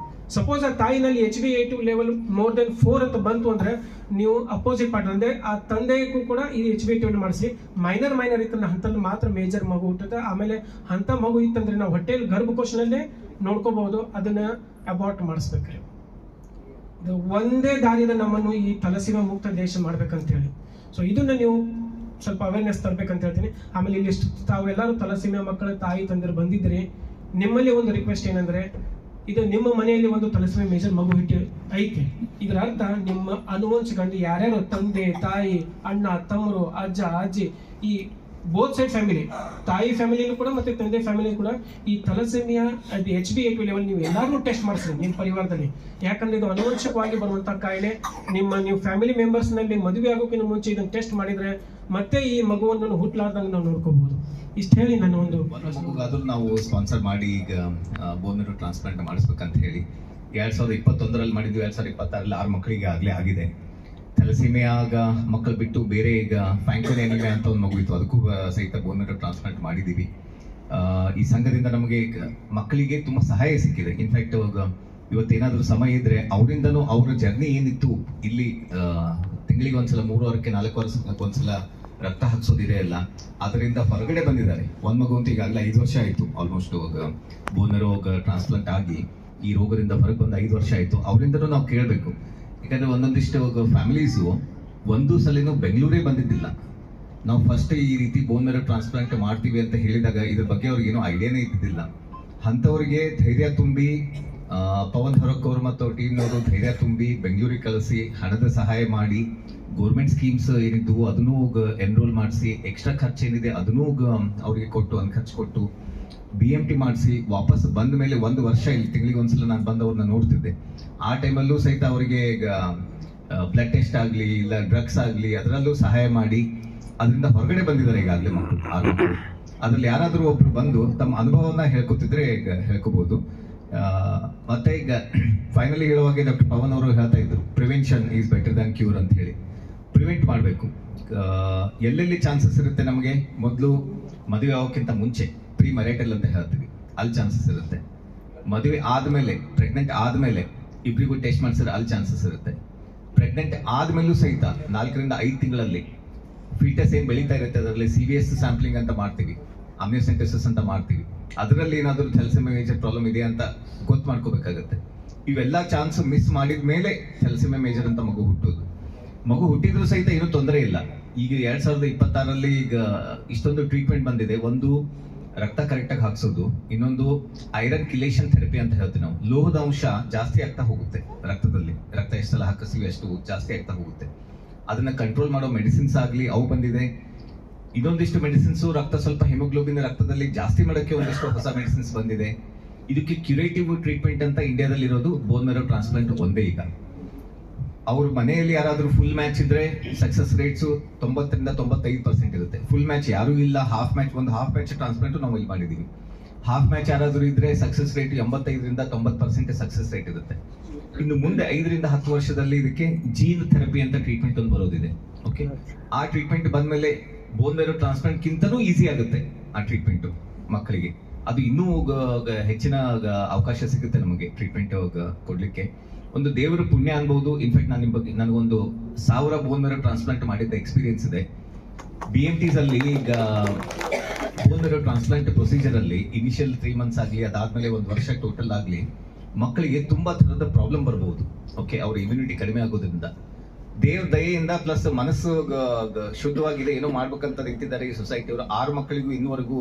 ಸಪೋಸ್ ಆ ತಾಯಿನಲ್ಲಿ HbA2 ಲೆವೆಲ್ ಮೋರ್ ದೆನ್ 4 ಅಂತ ಬಂತು ಅಂದ್ರೆ ನೀವು ಅಪೋಸಿಟ್ ಪಾರ್ಟ್ನರ್ ಅಂದ್ರೆ ಆ ತಂದೆಗೂ ಕೂಡ ಈ HbA2 ಮಾಡಿಸಿ. ಮೈನರ್ ಇತ್ತಂದ್ರೆ ಅಂತಲ್ಲಿ ಮಾತ್ರ ಮೇಜರ್ ಮಗು ಹುಟ್ಟುತ್ತೆ. ಆಮೇಲೆ ಅಂತ ಮಗು ಇತ್ತಂದ್ರೆ ನಾವು ಹೊಟ್ಟೆಯಲ್ಲಿ ಗರ್ಭಕೋಶನಲ್ಲೇ ನೋಡ್ಕೋಬಹುದು, ಅದನ್ನ ಅಬಾರ್ಟ್ ಮಾಡಿಸ್ಬೇಕ್ರಿ. ಇದು ಒಂದೇ ದಾರಿಯಿಂದ ನಮ್ಮನ್ನು ಈ ಥಲಸೆಮಿಯಾ ಮುಕ್ತ ದೇಶ ಮಾಡ್ಬೇಕಂತ ಹೇಳಿ. ಸೊ ಇದನ್ನ ನೀವು ಸ್ವಲ್ಪ ಅವೇರ್ನೆಸ್ ತರಬೇಕಂತ ಹೇಳ್ತೀನಿ. ಆಮೇಲೆ ಇಲ್ಲಿ ತಾವೆಲ್ಲರೂ ಥಲಸೆಮಿಯಾ ಮಕ್ಕಳ ತಾಯಿ ತಂದಿರು ಬಂದಿದ್ರಿ, ನಿಮ್ಮಲ್ಲಿ ಒಂದು ರಿಕ್ವೆಸ್ಟ್ ಏನಂದ್ರೆ, ಇದು ನಿಮ್ಮ ಮನೆಯಲ್ಲಿ ಒಂದು ಥಲಸೆಮಿಯಾ ಮೇಜರ್ ಮಗು ಐತೆ, ಇದರ ಅರ್ಥ ನಿಮ್ಮ ಅನುವಂಶಿಕಂಡು ಯಾರ್ಯಾರು ತಂದೆ, ತಾಯಿ, ಅಣ್ಣ, ತಮ್ಮರು, ಅಜ್ಜ, ಅಜ್ಜಿ, ಈ ಬೋತ್ ಸೈಡ್ ಫ್ಯಾಮಿಲಿ, ತಾಯಿ ಫ್ಯಾಮಿಲಿನೂ ಕೂಡ ಮತ್ತೆ ತಂದೆ ಫ್ಯಾಮಿಲಿ ಕೂಡ ಈ ಥಲಸೆಮಿಯಾ HbA2 ಲೆವೆಲ್ ನೀವು ಎಲ್ಲಾರು ಟೆಸ್ಟ್ ಮಾಡಿಸ್ರಿ ನಿಮ್ಮ ಪರಿವಾರದಲ್ಲಿ. ಯಾಕಂದ್ರೆ ಇದು ಅನುವಂಶಿಕವಾಗಿ ಬರುವಂತ ಕಾಯಿಲೆ. ನೀವು ಫ್ಯಾಮಿಲಿ ಮೆಂಬರ್ಸ್ ನಲ್ಲಿ ಮದುವೆ ಆಗೋಕ್ಕಿಂತ ಮುಂಚೆ ಇದನ್ನ ಟೆಸ್ಟ್ ಮಾಡಿದ್ರೆ ಮತ್ತೆ ಈ ಮಗುವನ್ನು ಹುಟ್ಟಲಾರ್ದಂಗೆ ನಾವು ನೋಡ್ಕೋಬಹುದು. ಇಷ್ಟು ಹೇಳಿ ನಾನು ಒಂದು ಮಗುಗಾದ್ರೂ ನಾವು ಸ್ಪಾನ್ಸರ್ ಮಾಡಿ ಈಗ ಬೋನ್ ಮ್ಯಾರೋ ಟ್ರಾನ್ಸ್ಪ್ಲಾಂಟ್ ಮಾಡಿಸ್ಬೇಕಂತ ಹೇಳಿ 2021ರಲ್ಲಿ ಮಾಡಿದ್ವಿ. 2026ರಲ್ಲಿ 6 ಮಕ್ಕಳಿಗೆ ಆಗ್ಲೇ ಆಗಿದೆ. ಥಲಸೆಮಿಯಾಗ ಮಕ್ಕಳು ಬಿಟ್ಟು ಬೇರೆ ಈಗ ಫ್ಯಾಂಕ್ಟರಿ ಅನಿಮಿಯಾ ಅಂತ ಒಂದು ಮಗು ಇತ್ತು, ಅದಕ್ಕೂ ಸಹಿತ ಬೋನ್ ಮ್ಯಾರೋ ಟ್ರಾನ್ಸ್ಪ್ಲಾಂಟ್ ಮಾಡಿದ್ದೀವಿ. ಈ ಸಂಘದಿಂದ ನಮಗೆ ಮಕ್ಕಳಿಗೆ ತುಂಬಾ ಸಹಾಯ ಸಿಕ್ಕಿದೆ. ಇನ್ಫ್ಯಾಕ್ಟ್ ಇವತ್ತೇನಾದ್ರೂ ಸಮಯ ಇದ್ರೆ ಅವರಿಂದನೂ ಅವ್ರ ಜರ್ನಿ ಏನಿತ್ತು, ಇಲ್ಲಿ ತಿಂಗಳಿಗೆ ಒಂದ್ಸಲ 3 ವಾರಕ್ಕೆ 4 ವಾರಕ್ಕೆ ಒಂದ್ಸಲ ರಕ್ತ ಹಾಕ್ಸೋದಿದೆ ಅಲ್ಲ, ಅದರಿಂದ ಹೊರಗಡೆ ಬಂದಿದ್ದಾರೆ. ಒಂದ್ ಮಗು ಅಂತ ಈಗಾಗಲೇ 5 ವರ್ಷ ಆಯ್ತು ಆಲ್ಮೋಸ್ಟ್ ಬೋನ್ ಮ್ಯಾರೋ ಟ್ರಾನ್ಸ್ಪ್ಲಾಂಟ್ ಆಗಿ ಈ ರೋಗದಿಂದ ಹೊರಗೆ ಬಂದು 5 ವರ್ಷ ಆಯ್ತು. ಅವರಿಂದನೂ ನಾವು ಕೇಳಬೇಕು. ಯಾಕಂದ್ರೆ ಒಂದೊಂದಿಷ್ಟು ಫ್ಯಾಮಿಲೀಸು ಒಂದು ಸಲಿನೂ ಬೆಂಗಳೂರೇ ಬಂದಿದ್ದಿಲ್ಲ. ನಾವು ಫಸ್ಟ್ ಈ ರೀತಿ ಬೋನ್ ಮ್ಯಾರೋ ಟ್ರಾನ್ಸ್ಪ್ಲಾಂಟ್ ಮಾಡ್ತೀವಿ ಅಂತ ಹೇಳಿದಾಗ ಇದ್ರ ಬಗ್ಗೆ ಅವ್ರಿಗೆ ಏನೋ ಐಡಿಯಾನೇ ಇದ್ದಿದ್ದಿಲ್ಲ. ಅಂಥವ್ರಿಗೆ ಧೈರ್ಯ ತುಂಬಿ ಪವನ್ ಹೊರಕ್ ಅವರು ಮತ್ತು ಅವ್ರ ಟೀಮ್ನವರು ಧೈರ್ಯ ತುಂಬಿ ಬೆಂಗಳೂರಿಗೆ ಕಳಿಸಿ ಹಣದ ಸಹಾಯ ಮಾಡಿ ಗೌರ್ಮೆಂಟ್ ಸ್ಕೀಮ್ಸ್ ಏನಿದ್ವು ಅದನ್ನೂ ಎನ್ರೋಲ್ ಮಾಡಿಸಿ ಎಕ್ಸ್ಟ್ರಾ ಖರ್ಚು ಏನಿದೆ ಅದನ್ನೂ ಅವ್ರಿಗೆ ಕೊಟ್ಟು ಖರ್ಚು ಕೊಟ್ಟು BMT ಮಾಡಿಸಿ ವಾಪಸ್ ಬಂದ ಮೇಲೆ 1 ವರ್ಷ ಇಲ್ಲಿ ತಿಂಗಳಿಗೆ ಒಂದ್ಸಲ ನಾನು ಬಂದು ಅವ್ರನ್ನ ನೋಡ್ತಿದ್ದೆ. ಆ ಟೈಮಲ್ಲೂ ಸಹಿತ ಅವರಿಗೆ ಬ್ಲಡ್ ಟೆಸ್ಟ್ ಆಗಲಿ ಇಲ್ಲ ಡ್ರಗ್ಸ್ ಆಗಲಿ ಅದರಲ್ಲೂ ಸಹಾಯ ಮಾಡಿ ಅದರಿಂದ ಹೊರಗಡೆ ಬಂದಿದ್ದಾರೆ ಈಗಾಗಲೇ ಮಕ್ಕಳು 6 ಮಕ್ಕಳು. ಅದ್ರಲ್ಲಿ ಯಾರಾದರೂ ಒಬ್ರು ಬಂದು ತಮ್ಮ ಅನುಭವನ ಹೇಳ್ಕೊತಿದ್ರೆ ಹೇಳ್ಕೋಬಹುದು. ಮತ್ತೆ ಈಗ ಫೈನಲಿ ಹೇಳುವಾಗ ಡಾಕ್ಟರ್ ಪವನ್ ಅವರು ಹೇಳ್ತಾ ಇದ್ರು prevention is better than cure ಅಂತ ಹೇಳಿ. ಪ್ರಿವೆಂಟ್ ಮಾಡಬೇಕು. ಎಲ್ಲೆಲ್ಲಿ ಚಾನ್ಸಸ್ ಇರುತ್ತೆ ನಮಗೆ, ಮೊದಲು ಮದುವೆ ಆಗೋಕ್ಕಿಂತ ಮುಂಚೆ ಪ್ರೀ ಮ್ಯಾರಿಟಲ್ ಅಂತ ಹೇಳ್ತೀವಿ, ಅಲ್ಲಿ ಚಾನ್ಸಸ್ ಇರುತ್ತೆ. ಮದುವೆ ಆದ್ಮೇಲೆ ಪ್ರೆಗ್ನೆಂಟ್ ಆದ್ಮೇಲೆ ಇಬ್ಬರಿಗೂ ಟೆಸ್ಟ್ ಮಾಡಿಸಿದ್ರೆ ಅಲ್ಲಿ ಚಾನ್ಸಸ್ ಇರುತ್ತೆ. ಪ್ರೆಗ್ನೆಂಟ್ ಆದ್ಮೇಲೂ ಸಹಿತ 4 ರಿಂದ 5 ತಿಂಗಳಲ್ಲಿ ಫೀಟಸ್ ಏನ್ ಬೆಳೀತಾ ಇರುತ್ತೆ ಅದರಲ್ಲಿ CVS ಸ್ಯಾಂಪ್ಲಿಂಗ್ ಅಂತ ಮಾಡ್ತೀವಿ, ಅಮ್ನಿಯೋಸೆಂಟೆಸಿಸ್ ಅಂತ ಮಾಡ್ತೀವಿ. ಅದರಲ್ಲಿ ಏನಾದರೂ ಥೆಲಸೆಮಿಯಾ ಮೇಜರ್ ಪ್ರಾಬ್ಲಮ್ ಇದೆ ಅಂತ ಗೊತ್ತು ಮಾಡ್ಕೋಬೇಕಾಗತ್ತೆ. ಇವೆಲ್ಲ ಚಾನ್ಸ್ ಮಿಸ್ ಮಾಡಿದ ಮೇಲೆ ಥೆಲಸೆಮಿಯಾ ಮೇಜರ್ ಅಂತ ಮಗು ಹುಟ್ಟೋದು. ಮಗು ಹುಟ್ಟಿದ್ರು ಸಹಿತ ಏನೂ ತೊಂದರೆ ಇಲ್ಲ. ಈಗ 2026ರಲ್ಲಿ ಈಗ ಇಷ್ಟೊಂದು ಟ್ರೀಟ್ಮೆಂಟ್ ಬಂದಿದೆ. ಒಂದು ರಕ್ತ ಕರೆಕ್ಟಾಗಿ ಹಾಕ್ಸೋದು, ಇನ್ನೊಂದು ಐರನ್ ಕಿಲೇಷನ್ ಥೆರಪಿ ಅಂತ ಹೇಳ್ತೀವಿ ನಾವು. ಲೋಹದ ಅಂಶ ಜಾಸ್ತಿ ಆಗ್ತಾ ಹೋಗುತ್ತೆ ರಕ್ತದಲ್ಲಿ, ರಕ್ತ ಎಷ್ಟೆಲ್ಲ ಹಾಕಿಸ್ತೀವಿ ಅಷ್ಟು ಜಾಸ್ತಿ ಆಗ್ತಾ ಹೋಗುತ್ತೆ. ಅದನ್ನ ಕಂಟ್ರೋಲ್ ಮಾಡೋ ಮೆಡಿಸಿನ್ಸ್ ಆಗಲಿ ಅವು ಬಂದಿದೆ. ಇನ್ನೊಂದಿಷ್ಟು ಮೆಡಿಸಿನ್ಸ್ ರಕ್ತ ಸ್ವಲ್ಪ ಹಿಮೋಗ್ಲೋಬಿನ್ ರಕ್ತದಲ್ಲಿ ಜಾಸ್ತಿ ಮಾಡೋಕ್ಕೆ ಒಂದಿಷ್ಟು ಹೊಸ ಮೆಡಿಸಿನ್ಸ್ ಬಂದಿದೆ. ಇದಕ್ಕೆ ಕ್ಯೂರೇಟಿವ್ ಟ್ರೀಟ್ಮೆಂಟ್ ಅಂತ ಇಂಡಿಯಾದಲ್ಲಿ ಇರೋದು ಬೋನ್ ಮ್ಯಾರೋ ಟ್ರಾನ್ಸ್ಪ್ಲಾಂಟ್ ಒಂದೇ. ಈಗ ಅವ್ರ ಮನೆಯಲ್ಲಿ ಯಾರಾದ್ರೂ ಫುಲ್ ಮ್ಯಾಚ್ ಇದ್ರೆ ಸಕ್ಸಸ್ ರೇಟ್ಸ್ 90 ರಿಂದ 95% ಇರುತ್ತೆ. ಫುಲ್ ಮ್ಯಾಚ್ ಯಾರು ಇಲ್ಲ, ಹಾಫ್ ಮ್ಯಾಚ್ ಟ್ರಾನ್ಸ್ಪ್ಲಾಂಟ್ ನಾವು ಇಲ್ಲಿ ಮಾಡಿದೀವಿ. ಹಾಫ್ ಮ್ಯಾಚ್ ಯಾರಾದ್ರೂ ಇದ್ರೆ ಸಕ್ಸಸ್ ರೇಟ್ 85 ರಿಂದ 90% ಸಕ್ಸಸ್ ರೇಟ್ ಇರುತ್ತೆ. ಇನ್ನು ಮುಂದೆ 5 ರಿಂದ 10 ವರ್ಷದಲ್ಲಿ ಇದಕ್ಕೆ ಜೀನ್ ಥೆರಪಿ ಅಂತ ಟ್ರೀಟ್ಮೆಂಟ್ ಒಂದು ಬರೋದಿದೆ. ಓಕೆ, ಆ ಟ್ರೀಟ್ಮೆಂಟ್ ಬಂದ್ಮೇಲೆ ಬೋನ್ ಮ್ಯಾರೋ ಟ್ರಾನ್ಸ್ಪ್ಲಾಂಟ್ ಕಿಂತನೂ ಈಸಿ ಆಗುತ್ತೆ ಆ ಟ್ರೀಟ್ಮೆಂಟ್ ಮಕ್ಕಳಿಗೆ. ಅದು ಇನ್ನೂ ಹೆಚ್ಚಿನ ಅವಕಾಶ ಸಿಗುತ್ತೆ ನಮಗೆ ಟ್ರೀಟ್ಮೆಂಟ್ ಕೊಡ್ಲಿಕ್ಕೆ. ಒಂದು ದೇವರ ಪುಣ್ಯ ಅನ್ಬಹುದು. ಇನ್ಫ್ಯಾಕ್ಟ್ ನಾನು ನಿಮ್ಮ ಬಗ್ಗೆ ನನಗೊಂದು 1000 ಬೋನ್ ಮ್ಯಾರೋ ಟ್ರಾನ್ಸ್ಪ್ಲಾಂಟ್ ಮಾಡಿದ್ದ ಎಕ್ಸ್ಪೀರಿಯನ್ಸ್ ಇದೆ. BMTs ಅಲ್ಲಿ ಈಗ ಬೋನ್ ಮ್ಯಾರೋ ಟ್ರಾನ್ಸ್ಪ್ಲಾಂಟ್ ಪ್ರೊಸೀಜರ್ ಅಲ್ಲಿ ಇನಿಷಿಯಲ್ 3 ಮಂತ್ಸ್ ಆಗಲಿ ಅದಾದ್ಮೇಲೆ 1 ವರ್ಷ ಟೋಟಲ್ ಆಗಲಿ ಮಕ್ಕಳಿಗೆ ತುಂಬಾ ತರದ ಪ್ರಾಬ್ಲಮ್ ಬರಬಹುದು. ಓಕೆ, ಅವ್ರ ಇಮ್ಯುನಿಟಿ ಕಡಿಮೆ ಆಗೋದ್ರಿಂದ. ದೇವ್ರ ದಯೆಯಿಂದ ಪ್ಲಸ್ ಮನಸ್ಸು ಶುದ್ಧವಾಗಿದೆ, ಏನೋ ಮಾಡ್ಬೇಕಂತ ನಿಂತಿದ್ದಾರೆ ಈ ಸೊಸೈಟಿ ಅವರು. 6 ಮಕ್ಕಳಿಗೂ ಇನ್ನೂವರೆಗೂ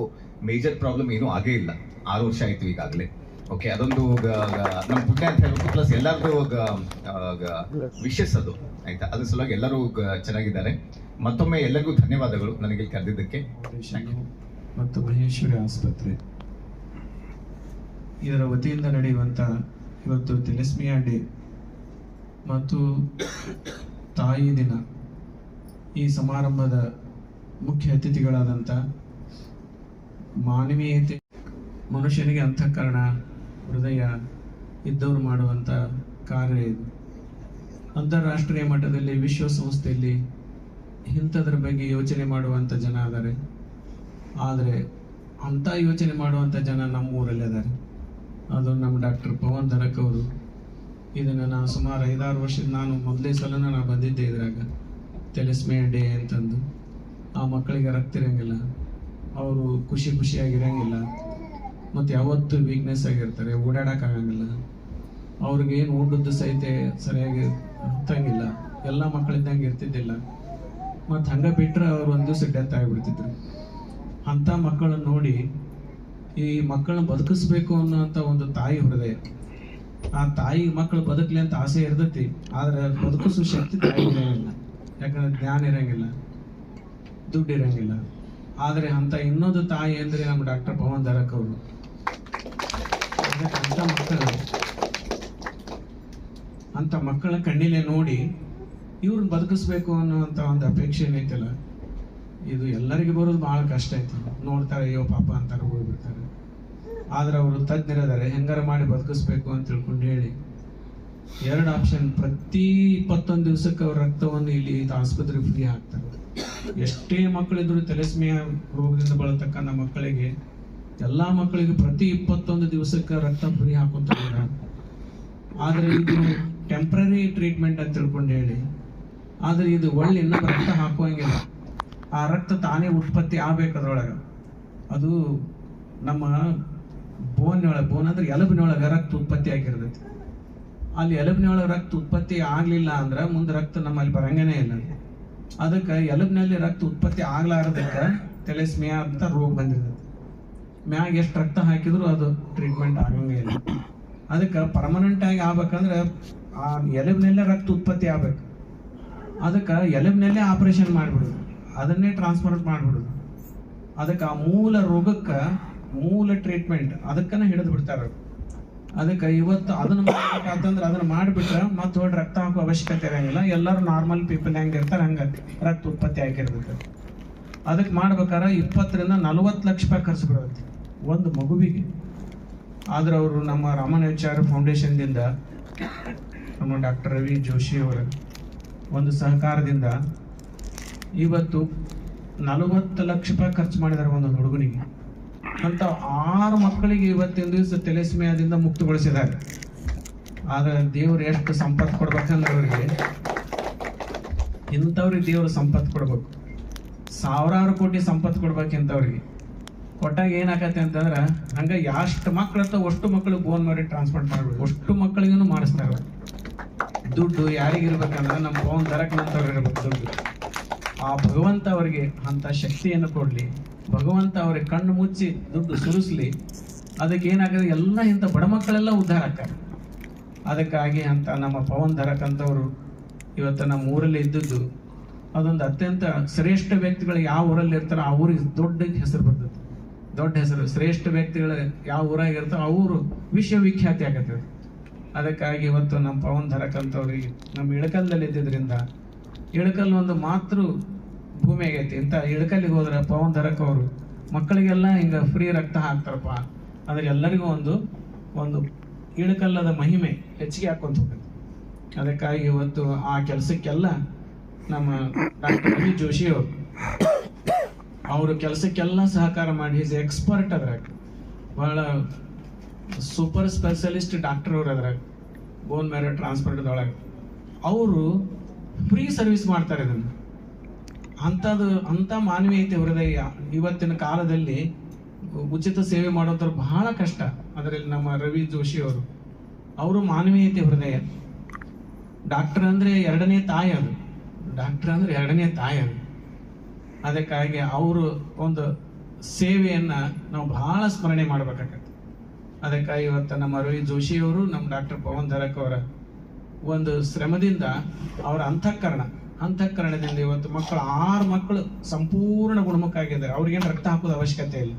ಮೇಜರ್ ಪ್ರಾಬ್ಲಮ್ ಏನೂ ಆಗೇ ಇಲ್ಲ. 6 ವರ್ಷ ಆಯ್ತು ಈಗಾಗಲೇ. ಓಕೆ, ಅದೊಂದು ನಮ್ಮ ಪುಣ್ಯ ಅಂತ ಹೇಳ್ಬೇಕು. ಪ್ಲಸ್ ಎಲ್ಲರದು ವಿಶಸ್ ಅದು ಆಯ್ತಾ. ಅದ್ರ ಸಲುವಾಗಿ ಎಲ್ಲರೂ ಚೆನ್ನಾಗಿದ್ದಾರೆ. ಮತ್ತೊಮ್ಮೆ ಎಲ್ಲರಿಗೂ ಧನ್ಯವಾದಗಳು ನನಗೆ ಕರೆದಿದ್ದಕ್ಕೆ. ಮತ್ತು ಮಹೇಶ್ವರಿ ಆಸ್ಪತ್ರೆ ಇದರ ವತಿಯಿಂದ ನಡೆಯುವಂತ ಇವತ್ತು ಥೆಲಸ್ಮಿಯಾ ಡೇ ಮತ್ತು ತಾಯಿ ದಿನ, ಈ ಸಮಾರಂಭದ ಮುಖ್ಯ ಅತಿಥಿಗಳಾದಂಥ ಮಾನವೀಯತೆ, ಮನುಷ್ಯನಿಗೆ ಅಂತಃಕರಣ ಹೃದಯ ಇದ್ದವರು ಮಾಡುವಂಥ ಕಾರ್ಯ ಇದು. ಅಂತಾರಾಷ್ಟ್ರೀಯ ಮಟ್ಟದಲ್ಲಿ ವಿಶ್ವಸಂಸ್ಥೆಯಲ್ಲಿ ಇಂಥದ್ರ ಬಗ್ಗೆ ಯೋಚನೆ ಮಾಡುವಂಥ ಜನ ಅದಾರೆ. ಆದರೆ ಅಂಥ ಯೋಚನೆ ಮಾಡುವಂಥ ಜನ ನಮ್ಮ ಊರಲ್ಲಿ ಅದಾರೆ. ಅದು ನಮ್ಮ ಡಾಕ್ಟರ್ ಪವನ್ ಧರಕ್ ಅವರು. ಇದನ್ನು ನಾನು ಸುಮಾರು 5-6 ವರ್ಷದ ನಾನು ಮೊದಲೇ ಸಲನ ನಾನು ಬಂದಿದ್ದೆ ಇದ್ರಾಗ ಥೆಲಸ್ಮಿಯಾ ಡೇ ಅಂತಂದು. ಆ ಮಕ್ಕಳಿಗೆ ರಕ್ತ ಇರಂಗಿಲ್ಲ, ಅವರು ಖುಷಿಯಾಗಿರಂಗಿಲ್ಲ, ಮತ್ತು ಯಾವತ್ತೂ ವೀಕ್ನೆಸ್ ಆಗಿರ್ತಾರೆ, ಓಡಾಡೋಕ್ಕಾಗಂಗಿಲ್ಲ, ಅವ್ರಿಗೆ ಏನು ಊಟದ್ದು ಸಹಿತ ಸರಿಯಾಗಿ ಹತ್ತಂಗಿಲ್ಲ, ಎಲ್ಲ ಮಕ್ಕಳಿದ್ದಂಗೆ ಇರ್ತಿದ್ದಿಲ್ಲ. ಮತ್ತು ಹಂಗೆ ಬಿಟ್ಟರೆ ಅವ್ರು ಒಂದು ದಿವಸ ಡೆತ್ ಆಗಿಬಿಡ್ತಿದ್ರು. ಅಂಥ ಮಕ್ಕಳನ್ನ ನೋಡಿ ಈ ಮಕ್ಕಳನ್ನ ಬದುಕಿಸ್ಬೇಕು ಅನ್ನೋಂಥ ಒಂದು ತಾಯಿ ಹೃದಯ, ಆ ತಾಯಿ ಮಕ್ಕಳು ಬದುಕಲಿ ಅಂತ ಆಸೆ ಇರ್ತೈತಿ. ಆದರೆ ಬದುಕಿಸೋ ಶಕ್ತಿ ತಾಯಿ ಇರಂಗಿಲ್ಲ, ಯಾಕಂದ್ರೆ ಜ್ಞಾನ ಇರಂಗಿಲ್ಲ, ದುಡ್ಡು ಇರಂಗಿಲ್ಲ. ಆದರೆ ಅಂತ ಇನ್ನೊಂದು ತಾಯಿ ಅಂದರೆ ನಮ್ಮ ಡಾಕ್ಟರ್ ಪವನ್ ಧರಕ್ ಅವರು. ಅಂತ ಮಕ್ಕಳ ಕಣ್ಣಿಲೆ ನೋಡಿ ಇವ್ರನ್ನ ಬದುಕಿಸ್ಬೇಕು ಅನ್ನೋಂಥ ಒಂದು ಅಪೇಕ್ಷೆ ಏನೈತಲ್ಲ, ಇದು ಎಲ್ಲರಿಗೂ ಬರೋದು ಭಾಳ ಕಷ್ಟ ಐತಿ. ನೋಡ್ತಾರೆ, ಅಯ್ಯೋ ಪಾಪ ಅಂತಾರೆ, ಹೋಗ್ಬಿಡ್ತಾರೆ. ಆದ್ರೆ ಅವರು ತಜ್ಞರಿದ್ದಾರೆ, ಹೆಂಗಾರ ಮಾಡಿ ಬದುಕಿಸ್ಬೇಕು ಅಂತ ತಿಳ್ಕೊಂಡು ಹೇಳಿ 2 ಆಪ್ಷನ್, ಪ್ರತಿ 21 ದಿವಸಕ್ಕೆ ಅವ್ರ ರಕ್ತವನ್ನು ಇಲ್ಲಿ ಆಸ್ಪತ್ರೆಗೆ ಫ್ರೀ ಹಾಕ್ತಾರೆ. ಎಷ್ಟೇ ಮಕ್ಕಳಿದ್ರು ಥೆಲಸ್ಮಿಯಾ ರೋಗದಿಂದ ಬಳತಕ್ಕಂಥ ಮಕ್ಕಳಿಗೆ, ಎಲ್ಲ ಮಕ್ಕಳಿಗೆ ಪ್ರತಿ 21 ದಿವಸಕ್ಕೆ ರಕ್ತ ಫ್ರೀ ಹಾಕುತ್ತಾರೆ. ಆದರೆ ಇದು ಟೆಂಪ್ರರಿ ಟ್ರೀಟ್ಮೆಂಟ್ ಅಂತ ತಿಳ್ಕೊಂಡು ಹೇಳಿ, ಆದರೆ ಇದು ಒಳ್ಳೆ ಇನ್ನೊಬ್ಬ ರಕ್ತ ಹಾಕುವಂಗಿಲ್ಲ. ಆ ರಕ್ತ ತಾನೇ ಉತ್ಪತ್ತಿ ಆಗ್ಬೇಕದ್ರೊಳಗೆ. ಅದು ನಮ್ಮ ಬೋನ್ ಅಂದ್ರೆ ಎಲುಬಿನೊಳಗೆ ರಕ್ತ ಉತ್ಪತ್ತಿ ಆಗಿರ್ತೈತಿ. ಅಲ್ಲಿ ಎಲುಬಿನೊಳಗೆ ರಕ್ತ ಉತ್ಪತ್ತಿ ಆಗ್ಲಿಲ್ಲ ಅಂದ್ರೆ ಮುಂದೆ ರಕ್ತ ನಮ್ಮಲ್ಲಿ ಬರಂಗನೇ ಇಲ್ಲ. ಅದಕ್ಕೆ ಎಲುಬಿನಲ್ಲಿ ರಕ್ತ ಉತ್ಪತ್ತಿ ಆಗ್ಲಾರದಕ್ಕೆ ಥೆಲಸ್ಮಿಯಾ ಅಂತ ರೋಗ ಬಂದಿರ್ತೈತಿ. ಮ್ಯಾಗ ಎಷ್ಟು ರಕ್ತ ಹಾಕಿದ್ರು ಅದು ಟ್ರೀಟ್ಮೆಂಟ್ ಆಗಂಗೇ ಇಲ್ಲ. ಅದಕ್ಕೆ ಪರ್ಮನೆಂಟ್ ಆಗಿ ಆಗ್ಬೇಕಂದ್ರೆ ಆ ಎಲುಬಿನಲ್ಲೇ ರಕ್ತ ಉತ್ಪತ್ತಿ ಆಗ್ಬೇಕು. ಅದಕ್ಕೆ ಎಲುಬಿನಲ್ಲೇ ಆಪರೇಷನ್ ಮಾಡಿಬಿಡೋದು, ಅದನ್ನೇ ಟ್ರಾನ್ಸ್ಫರ್ ಮಾಡಿಬಿಡೋದು. ಅದಕ್ಕೆ ಆ ಮೂಲ ರೋಗಕ್ಕೆ ಮೂಲ ಟ್ರೀಟ್ಮೆಂಟ್ ಅದಕ್ಕನ್ನ ಹಿಡಿದು ಬಿಡ್ತಾರೆ. ಅದಕ್ಕೆ ಇವತ್ತು ಅದನ್ನ ಮಾಡ್ಬೇಕಂತಂದ್ರೆ ಅದನ್ನ ಮಾಡಿಬಿಟ್ರೆ ಮತ್ತೆ ಹೊಡ್ ರಕ್ತ ಹಾಕೋ ಅವಶ್ಯಕತೆ ಇರಂಗಿಲ್ಲ. ಎಲ್ಲರೂ ನಾರ್ಮಲ್ ಪೀಪಲ್ ಹೆಂಗೆ ಇರ್ತಾರೆ ಹಂಗೆ ರಕ್ತ ಉತ್ಪತ್ತಿ ಆಗಿರ್ತದೆ. ಅದಕ್ಕೆ ಮಾಡ್ಬೇಕಾದ್ರೆ 20 ರಿಂದ 40 ಲಕ್ಷ ರೂಪಾಯಿ ಖರ್ಚು ಬರುತ್ತೆ ಒಂದು ಮಗುವಿಗೆ. ಆದ್ರೆ ಅವರು ನಮ್ಮ ರಾಮಾನುಜಾಚಾರ್ಯ ಫೌಂಡೇಶನ್ದಿಂದ ನಮ್ಮ ಡಾಕ್ಟರ್ ರವಿ ಜೋಶಿ ಅವರ ಒಂದು ಸಹಕಾರದಿಂದ ಇವತ್ತು 40 ಲಕ್ಷ ರೂಪಾಯಿ ಖರ್ಚು ಮಾಡಿದ್ದಾರೆ ಒಂದು ಹುಡುಗನಿಗೆ. ಅಂತ 6 ಮಕ್ಕಳಿಗೆ ಇವತ್ತಿನ ದಿವಸ ಥೆಲಸೆಮಿಯಾದಿಂದ ಮುಕ್ತಗೊಳಿಸಿದ್ದಾರೆ. ಆದ್ರೆ ದೇವ್ರು ಎಷ್ಟು ಸಂಪತ್ತು ಕೊಡ್ಬೇಕಂದ್ರೆ ಅವ್ರಿಗೆ, ಇಂಥವ್ರಿಗೆ ದೇವ್ರು ಸಂಪತ್ತು ಕೊಡ್ಬೇಕು, ಸಾವಿರಾರು ಕೋಟಿ ಸಂಪತ್ತು ಕೊಡ್ಬೇಕಿಂತವ್ರಿಗೆ. ಕೊಟ್ಟಾಗ ಏನಾಗತ್ತೆ ಅಂತಂದ್ರೆ ಹಂಗ ಎಷ್ಟು ಮಕ್ಳು ಇರ್ತಾವ ಅಷ್ಟು ಮಕ್ಕಳಿಗೆ ಬೋನ್ ಮಾಡಿ ಟ್ರಾನ್ಸ್ಪ್ಲಾಂಟ್ ಮಾಡ್ಬೇಕು, ಅಷ್ಟು ಮಕ್ಕಳಿಗೂ ಮಾಡಿಸ್ತಾರೆ. ದುಡ್ಡು ಯಾರಿಗಿರ್ಬೇಕಂದ್ರೆ ನಮ್ಮ ಪವನ್ ದರಕ್ನಂತವ್ರು ಇರ್ಬೇಕು ದುಡ್ಡು. ಆ ಭಗವಂತ ಅವರಿಗೆ ಅಂತ ಶಕ್ತಿಯನ್ನು ಕೊಡ್ಲಿ, ಭಗವಂತ ಅವ್ರಿಗೆ ಕಣ್ಣು ಮುಚ್ಚಿ ದುಡ್ಡು ಸುರಿಸ್ಲಿ. ಅದಕ್ಕೆ ಏನಾಗದೆ ಎಲ್ಲ ಇಂಥ ಬಡ ಮಕ್ಕಳೆಲ್ಲ ಉದ್ಧಾರ ಆಗ್ತಾರೆ. ಅದಕ್ಕಾಗಿ ಅಂತ ನಮ್ಮ ಪವನ್ ಧರಕ್ ಅಂತವರು ಇವತ್ತು ನಮ್ಮ ಊರಲ್ಲಿ ಇದ್ದದ್ದು ಅದೊಂದು ಅತ್ಯಂತ ಶ್ರೇಷ್ಠ ವ್ಯಕ್ತಿಗಳು ಯಾವ ಊರಲ್ಲಿ ಇರ್ತಾರೋ ಆ ಊರಿಗೆ ದೊಡ್ಡ ಹೆಸರು ಬರ್ತದೆ. ದೊಡ್ಡ ಹೆಸರು ಶ್ರೇಷ್ಠ ವ್ಯಕ್ತಿಗಳು ಯಾವ ಊರಾಗಿರ್ತಾರೋ ಆ ಊರು ವಿಶ್ವವಿಖ್ಯಾತಿ ಆಗತ್ತದ. ಅದಕ್ಕಾಗಿ ಇವತ್ತು ನಮ್ಮ ಪವನ್ ಧರಕ್ ಅಂತವ್ರಿಗೆ ನಮ್ಮ ಇಳಕಲ್ದಲ್ಲಿ ಇದ್ದಿದ್ರಿಂದ, ಇಳಕಲ್ ಒಂದು ಮಾತೃ ಭೂಮಿ ಆಗೈತಿ. ಇಂಥ ಇಳಕಲ್ಲಿಗೆ ಹೋದ್ರೆ ಪವನ್ ಧರಕ್ ಅವರು ಮಕ್ಕಳಿಗೆಲ್ಲ ಹಿಂಗೆ ಫ್ರೀ ರಕ್ತ ಹಾಕ್ತಾರಪ್ಪ ಅಂದ್ರೆ ಎಲ್ಲರಿಗೂ ಒಂದು ಇಳಕಲ್ಲದ ಮಹಿಮೆ ಹೆಚ್ಚಿಗೆ ಹಾಕೊಂತ ಹೋಗುತ್ತೆ. ಅದಕ್ಕಾಗಿ ಇವತ್ತು ಆ ಕೆಲಸಕ್ಕೆಲ್ಲ ನಮ್ಮ ಡಾಕ್ಟರ್ ರವಿ ಜೋಶಿ ಅವರು ಕೆಲಸಕ್ಕೆಲ್ಲ ಸಹಕಾರ ಮಾಡಿ ಈಸ್ ಎಕ್ಸ್ಪರ್ಟ್ ಅದ್ರಾಗ, ಬಹಳ ಸೂಪರ್ ಸ್ಪೆಷಲಿಸ್ಟ್ ಡಾಕ್ಟರ್ ಅವ್ರು ಅದ್ರಾಗ ಬೋನ್ ಮ್ಯಾರೋ ಟ್ರಾನ್ಸ್ಪ್ಲಾಂಟ್ದೊಳಗೆ ಅವರು ಫ್ರೀ ಸರ್ವಿಸ್ ಮಾಡ್ತಾರೆ. ಇದನ್ನು ಅಂಥ ಮಾನವೀಯತೆ ಹೃದಯ ಇವತ್ತಿನ ಕಾಲದಲ್ಲಿ ಉಚಿತ ಸೇವೆ ಮಾಡೋದ್ರ ಬಹಳ ಕಷ್ಟ. ಅದರಲ್ಲಿ ನಮ್ಮ ರವಿ ಜೋಶಿ ಅವರು ಮಾನವೀಯತೆ ಹೃದಯ. ಡಾಕ್ಟರ್ ಅಂದ್ರೆ ಎರಡನೇ ತಾಯಿ ಅದು, ಡಾಕ್ಟರ್ ಅಂದ್ರೆ ಎರಡನೇ ತಾಯಿ ಅದು. ಅದಕ್ಕಾಗಿ ಅವರು ಒಂದು ಸೇವೆಯನ್ನ ನಾವು ಬಹಳ ಸ್ಮರಣೆ ಮಾಡ್ಬೇಕಾಗತ್ತೆ. ಅದಕ್ಕಾಗಿ ಇವತ್ತು ನಮ್ಮ ರವಿ ಜೋಶಿ ಅವರು ನಮ್ಮ ಡಾಕ್ಟರ್ ಪವನ್ ಧರಕ್ ಅವರ ಒಂದು ಶ್ರಮದಿಂದ ಅವರ ಅಂತಃಕರಣದಿಂದ ಇವತ್ತು ಮಕ್ಕಳು 6 ಮಕ್ಕಳು ಸಂಪೂರ್ಣ ಗುಣಮುಖ ಆಗಿದ್ದಾರೆ. ಅವ್ರಿಗೇನು ರಕ್ತ ಹಾಕೋದು ಅವಶ್ಯಕತೆ ಇಲ್ಲ.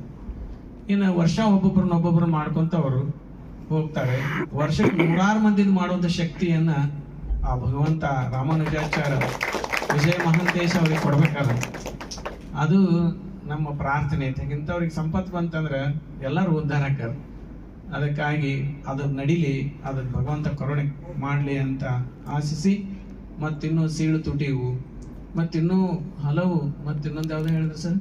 ಇನ್ನು ವರ್ಷ ಒಬ್ಬೊಬ್ಬರನ್ನ ಮಾಡ್ಕೊಂತ ಅವರು ಹೋಗ್ತಾರೆ. ವರ್ಷಕ್ಕೆ 100 ಮಂದಿನ ಮಾಡುವಂತ ಶಕ್ತಿಯನ್ನ ಆ ಭಗವಂತ ರಾಮಾನುಜಾಚಾರ್ಯ ವಿಜಯ ಮಹಾಂತೇಶ ಅವ್ರಿಗೆ ಕೊಡ್ಬೇಕಾದ್ರೆ ಅದು ನಮ್ಮ ಪ್ರಾರ್ಥನೆ ಐತೆ. ಇಂಥವ್ರಿಗೆ ಸಂಪತ್ತು ಬಂತಂದ್ರೆ ಎಲ್ಲರೂ ಉದ್ಧಾರ ಆಕಾರ. ಅದಕ್ಕಾಗಿ ಅದು ನಡಿಲಿ, ಅದಕ್ಕೆ ಭಗವಂತ ಕರುಣೆ ಮಾಡಲಿ ಅಂತ ಆಶಿಸಿ, ಮತ್ತಿನ್ನೂ ಸೀಳು ತುಟಿವು ಮತ್ತಿನ್ನೂ ಹಲವು ಮತ್ತಿನ್ನೊಂದು ಯಾವ್ದು ಹೇಳಿದ್ರು ಸರ್,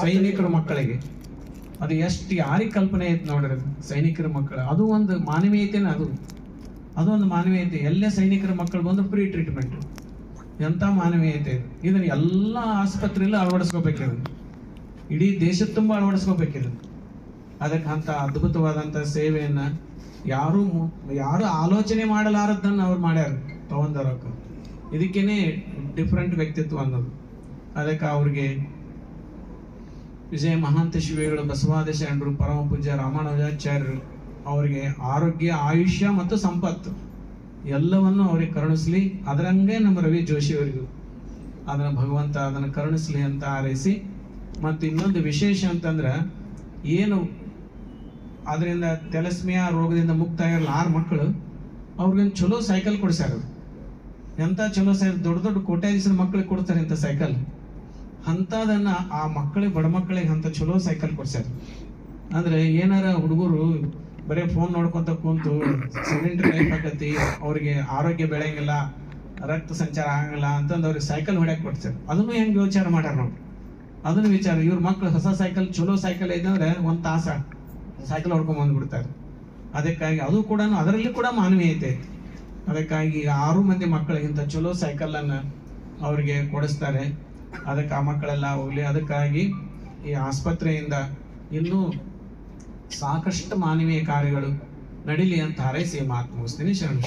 ಸೈನಿಕರ ಮಕ್ಕಳಿಗೆ ಅದು ಎಷ್ಟು ಯಾರಿಗೆ ಕಲ್ಪನೆ ಐತೆ ನೋಡ್ರಿ. ಸೈನಿಕರ ಮಕ್ಕಳು ಅದು ಒಂದು ಮಾನವೀಯತೆನ, ಅದೊಂದು ಮಾನವೀಯತೆ. ಎಲ್ಲೇ ಸೈನಿಕರ ಮಕ್ಕಳು ಬಂದು ಫ್ರೀ ಟ್ರೀಟ್ಮೆಂಟ್, ಎಂಥ ಮಾನವೀಯತೆ. ಇದನ್ನ ಎಲ್ಲ ಆಸ್ಪತ್ರೆಯಲ್ಲೂ ಅಳವಡಿಸ್ಕೋಬೇಕಿದೆ, ಇಡೀ ದೇಶದ ತುಂಬ ಅಳವಡಿಸ್ಕೋಬೇಕಿದೆ. ಅದಕ್ಕೆ ಅಂತ ಅದ್ಭುತವಾದಂಥ ಸೇವೆಯನ್ನ ಯಾರು ಆಲೋಚನೆ ಮಾಡಲಾರದನ್ನ ಅವ್ರು ಮಾಡ್ಯಾರ ಪವನ್ ಧರಕ್. ಇದಕ್ಕೇನೆ ಡಿಫ್ರೆಂಟ್ ವ್ಯಕ್ತಿತ್ವ ಅನ್ನೋದು. ಅದಕ್ಕೆ ಅವ್ರಿಗೆ ವಿಜಯ ಮಹಾಂತ ಶಿವಿಗಳು ಬಸವಾದಿ ಶರಣರು ಪರಮ ಪೂಜ್ಯ ರಾಮಾನುಜಾಚಾರ್ಯರು ಅವರಿಗೆ ಆರೋಗ್ಯ, ಆಯುಷ್ಯ ಮತ್ತು ಸಂಪತ್ತು ಎಲ್ಲವನ್ನು ಅವ್ರಿಗೆ ಕರುಣಿಸ್ಲಿ. ಅದರಂಗೆ ನಮ್ಮ ರವಿ ಜೋಶಿ ಅವರಿಗೂ ಅದನ್ನ ಭಗವಂತ ಅದನ್ನು ಕರುಣಿಸ್ಲಿ ಅಂತ ಹಾರೈಸಿ, ಮತ್ತು ಇನ್ನೊಂದು ವಿಶೇಷ ಅಂತಂದ್ರೆ ಏನು ಅದರಿಂದ ಥೆಲಸೆಮಿಯಾ ರೋಗದಿಂದ ಮುಕ್ತ ಆಗಿರಲ್ಲ 6 ಮಕ್ಕಳು, ಅವ್ರಿಗೊಂದು ಚಲೋ ಸೈಕಲ್ ಕೊಡ್ಸ್ಯಾರ. ಎಂಥ ಚಲೋ ಸೈಕಲ್, ದೊಡ್ಡ ದೊಡ್ಡ ಕೋಟ್ಯಾಧೀಶರ ಮಕ್ಕಳಿಗೆ ಕೊಡ್ತಾರೆ ಇಂಥ ಸೈಕಲ್. ಅಂಥದನ್ನ ಆ ಮಕ್ಕಳಿಗೆ, ಬಡ ಮಕ್ಕಳಿಗೆ ಅಂತ ಚಲೋ ಸೈಕಲ್ ಕೊಡ್ಸ್ಯಾರ. ಅಂದ್ರೆ ಏನಾರ ಹುಡುಗರು ಬರೀ ಫೋನ್ ನೋಡ್ಕೊಂತ ಕುಂತು ಸೆಡೆಂಟರಿ ಲೈಫ್ ಆಗತಿ, ಅವ್ರಿಗೆ ಆರೋಗ್ಯ ಬೆಳೆಯಂಗಿಲ್ಲ, ರಕ್ತ ಸಂಚಾರ ಆಗಂಗಿಲ್ಲ ಅಂತಂದು ಅವ್ರಿಗೆ ಸೈಕಲ್ ಹೊಡ್ಯಾಕ್ ಕೊಡ್ತಾರೆ. ಅದನ್ನು ಹೆಂಗೆ ವಿಚಾರ ಮಾಡ್ಯಾರ ನೋಡಿ, ಅದನ್ನು ವಿಚಾರ. ಇವ್ರ ಮಕ್ಳು ಹೊಸ ಸೈಕಲ್, ಚಲೋ ಸೈಕಲ್ ಐತಂದ್ರೆ 1 ತಾಸ ಸೈಕಲ್ ಹೊಡ್ಕೊಂಡ್ ಬಂದ್ಬಿಡ್ತಾರೆ. ಅದಕ್ಕಾಗಿ ಅದು ಕೂಡ ಅದರಲ್ಲಿ ಕೂಡ ಮಾನವೀಯತೆ ಐತಿ. ಅದಕ್ಕಾಗಿ 6 ಮಂದಿ ಮಕ್ಕಳಿಗಿಂತ ಚಲೋ ಸೈಕಲ್ ಅನ್ನ ಅವ್ರಿಗೆ ಕೊಡಿಸ್ತಾರೆ. ಅದಕ್ಕೆ ಆ ಮಕ್ಕಳೆಲ್ಲ ಹೋಗ್ಲಿ. ಅದಕ್ಕಾಗಿ ಈ ಆಸ್ಪತ್ರೆಯಿಂದ ಇನ್ನೂ ಸಾಕಷ್ಟು ಮಾನವೀಯ ಕಾರ್ಯಗಳು ನಡೀಲಿ ಅಂತ ಹಾರೈಸಿ ಮಾತು ಮುಗಿಸ್ತೀನಿ. ಶರಣ.